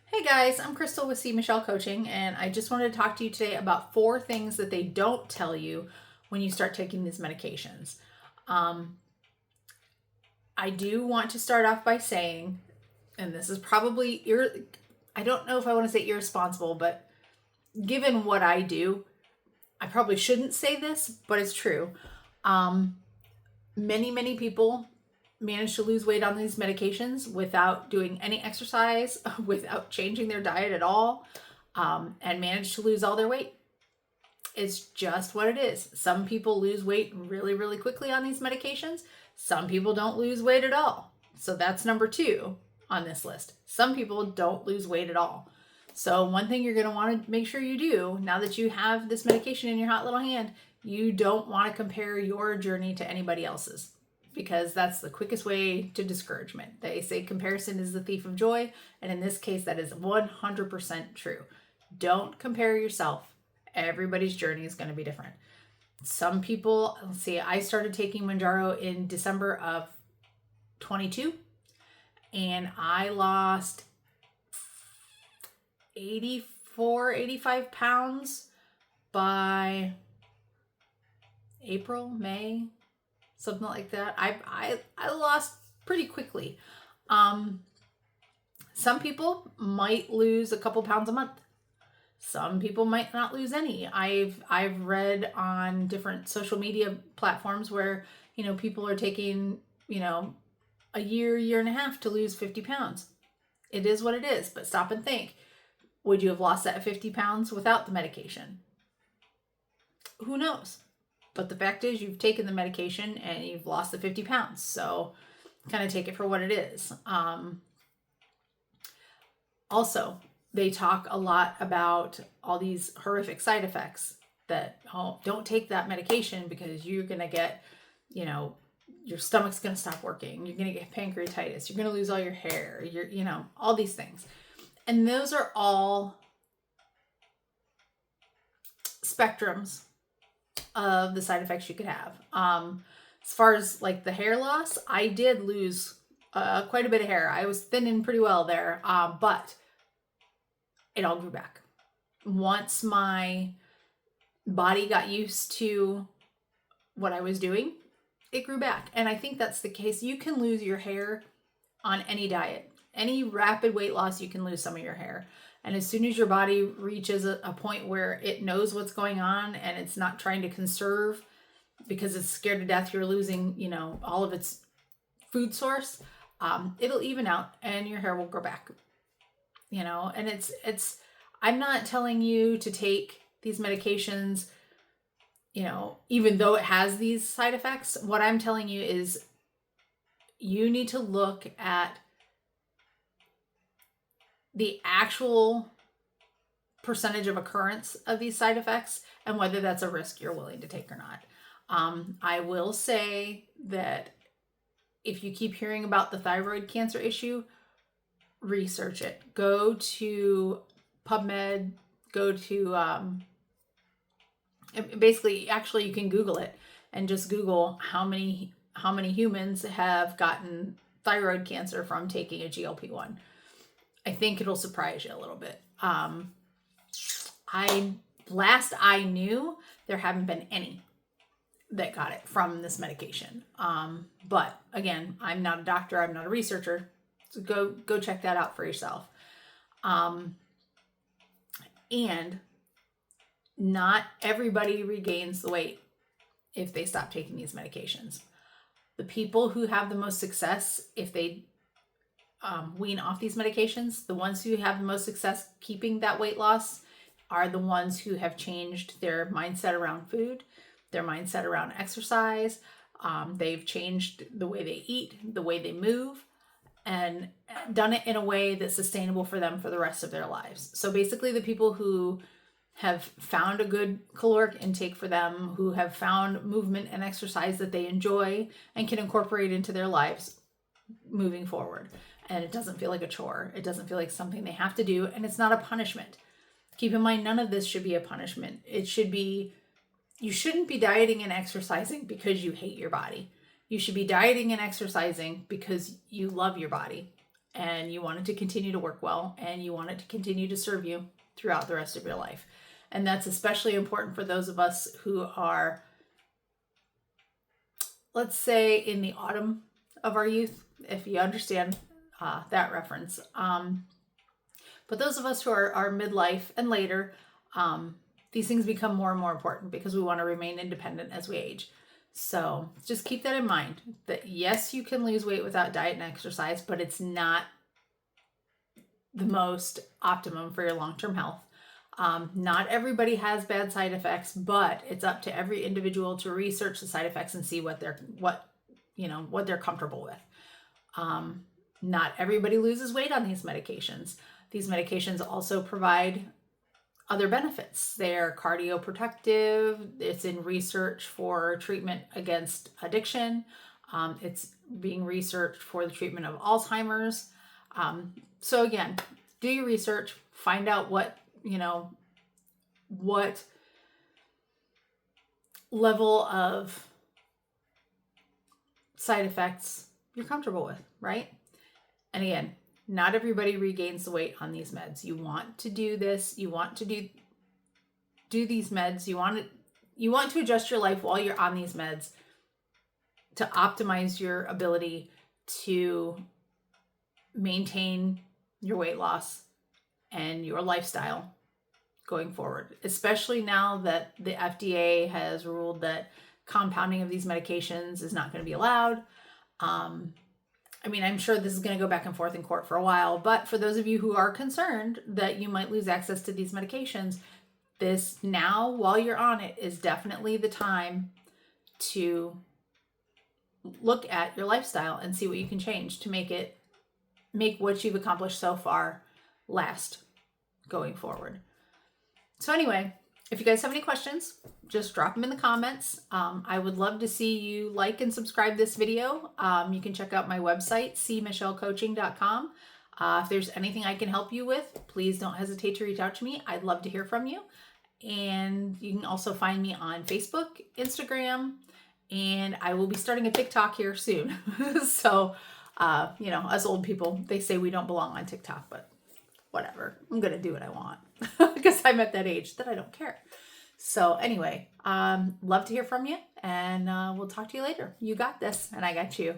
Hey guys, I'm Crystal with C. Michelle Coaching, and I just wanted to talk to you today about 4 things that they don't tell you when you start taking these medications. Um, I do want to start off by saying, and this is probably, I don't know if I want to say irresponsible, but given what I do, I probably shouldn't say this, but it's true. Um, many people manage to lose weight on these medications without doing any exercise, without changing their diet at all, and manage to lose all their weight. It's just what it is. Some people lose weight really quickly on these medications. Some people don't lose weight at all. So that's number 2 on this list. Some people don't lose weight at all. So one thing you're going to want to make sure you do now that you have this medication in your hot little hand, you don't want to compare your journey to anybody else's, because that's the quickest way to discouragement. They say comparison is the thief of joy, and in this case, that is 100% true. Don't compare yourself. Everybody's journey is going to be different. Some people, let's see, I started taking Mounjaro in December of 22, and I lost 85 pounds by April, May, something like that. I lost pretty quickly. Some people might lose a couple pounds a month. Some people might not lose any. I've read on different social media platforms where, people are taking, a year and a half to lose 50 pounds. It is what it is, but stop and think. Would you have lost that 50 pounds without the medication? Who knows? But the fact is you've taken the medication and you've lost the 50 pounds. So kind of take it for what it is. Also, they talk a lot about all these horrific side effects that, don't take that medication because you're going to get, your stomach's going to stop working. You're going to get pancreatitis. You're going to lose all your hair. All these things. And those are all spectrums of the side effects you could have. As far as like the hair loss, I did lose quite a bit of hair. I was thinning pretty well there, but it all grew back. Once my body got used to what I was doing, it grew back. And I think that's the case. You can lose your hair on any diet. Any rapid weight loss, you can lose some of your hair. And as soon as your body reaches a point where it knows what's going on and it's not trying to conserve because it's scared to death you're losing, all of its food source, it'll even out and your hair will grow back. And it's I'm not telling you to take these medications, even though it has these side effects. What I'm telling you is you need to look at the actual percentage of occurrence of these side effects and whether that's a risk you're willing to take or not. I will say that if you keep hearing about the thyroid cancer issue, research it. Go to PubMed, go to, basically, actually you can Google it and just Google how many humans have gotten thyroid cancer from taking a GLP-1. I think it'll surprise you a little bit. Last I knew, there haven't been any that got it from this medication. But again, I'm not a doctor. I'm not a researcher. So go check that out for yourself. And not everybody regains the weight if they stop taking these medications. The people who have the most success, if they wean off these medications, the ones who have the most success keeping that weight loss are the ones who have changed their mindset around food, their mindset around exercise. They've changed the way they eat, the way they move, and done it in a way that's sustainable for them for the rest of their lives. So basically the people who have found a good caloric intake for them, who have found movement and exercise that they enjoy and can incorporate into their lives moving forward. And it doesn't feel like a chore. It doesn't feel like something they have to do. And it's not a punishment. Keep in mind, none of this should be a punishment. It should be, you shouldn't be dieting and exercising because you hate your body. You should be dieting and exercising because you love your body and you want it to continue to work well, and you want it to continue to serve you throughout the rest of your life. And that's especially important for those of us who are, let's say, in the autumn of our youth, if you understand that reference. But those of us who are midlife and later, these things become more and more important because we want to remain independent as we age. So just keep that in mind, that yes, you can lose weight without diet and exercise, but it's not the most optimum for your long-term health. Not everybody has bad side effects, but it's up to every individual to research the side effects and see what they're comfortable with. Not everybody loses weight on these medications. These medications also provide other benefits. They're cardioprotective. It's in research for treatment against addiction. It's being researched for the treatment of Alzheimer's. So again, do your research, find out what level of side effects you're comfortable with, right? And again, not everybody regains the weight on these meds. You want to do this. You want to do these meds. You want to adjust your life while you're on these meds to optimize your ability to maintain your weight loss and your lifestyle going forward, especially now that the FDA has ruled that compounding of these medications is not going to be allowed. I'm sure this is going to go back and forth in court for a while, but for those of you who are concerned that you might lose access to these medications, this now, while you're on it, is definitely the time to look at your lifestyle and see what you can change to make what you've accomplished so far last going forward. So anyway, if you guys have any questions, just drop them in the comments. I would love to see you like and subscribe this video. You can check out my website, cmichellecoaching.com. If there's anything I can help you with, please don't hesitate to reach out to me. I'd love to hear from you. And you can also find me on Facebook, Instagram, and I will be starting a TikTok here soon. So, us old people, they say we don't belong on TikTok, but whatever. I'm going to do what I want because I'm at that age that I don't care. So anyway, love to hear from you, and we'll talk to you later. You got this, and I got you.